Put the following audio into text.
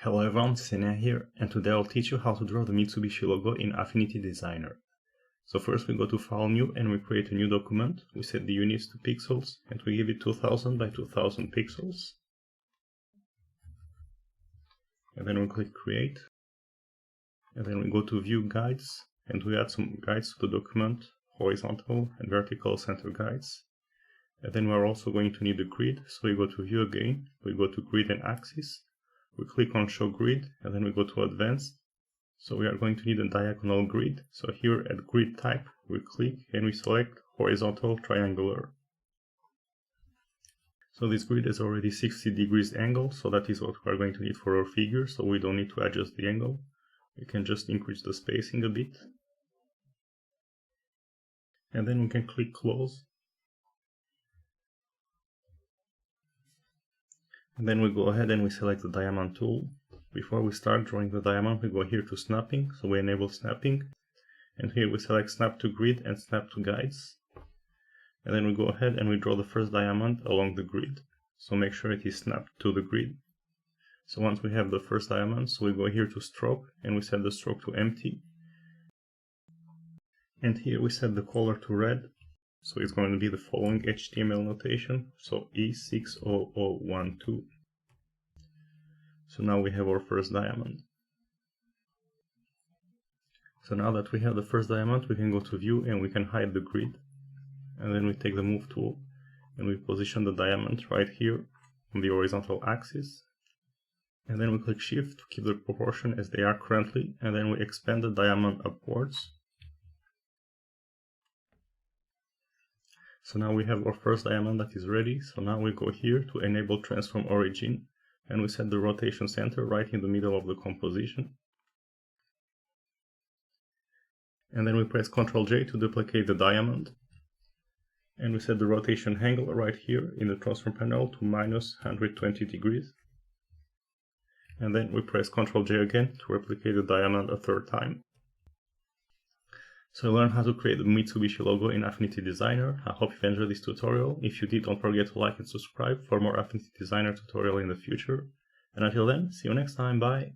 Hello everyone, Senia here, and today I'll teach you how to draw the Mitsubishi logo in Affinity Designer. So first we go to File New and we create a new document. We set the units to pixels and we give it 2000 by 2000 pixels. And then we click Create. And then we go to View Guides and we add some guides to the document, horizontal and vertical center guides. And then we're also going to need a grid, so we go to View again, we go to Grid and Axis. We click on Show Grid and then we go to Advanced. So we are going to need a diagonal grid. So here at Grid Type, we click and we select Horizontal Triangular. So this grid is already 60 degrees angle, so that is what we are going to need for our figure, so we don't need to adjust the angle. We can just increase the spacing a bit. And then we can click Close. And then we go ahead and we select the diamond tool. Before we start drawing the diamond, we go here to snapping, so we enable snapping. And here we select snap to grid and snap to guides. And then we go ahead and we draw the first diamond along the grid. So make sure it is snapped to the grid. So once we have the first diamond, so we go here to stroke and we set the stroke to empty. And here we set the color to red. So it's going to be the following HTML notation, so E60012. So now we have our first diamond. So now that we have the first diamond, we can go to View and we can hide the grid. And then we take the Move tool and we position the diamond right here on the horizontal axis. And then we click Shift to keep the proportion as they are currently, and then we expand the diamond upwards. So now we have our first diamond that is ready. So now we go here to enable Transform Origin and we set the rotation center right in the middle of the composition. And then we press Ctrl J to duplicate the diamond. And we set the rotation angle right here in the transform panel to minus 120 degrees. And then we press Ctrl J again to replicate the diamond a third time. So learn how to create the Mitsubishi logo in Affinity Designer. I hope you enjoyed this tutorial. If you did, don't forget to like and subscribe for more Affinity Designer tutorial in the future. And until then, see you next time, bye!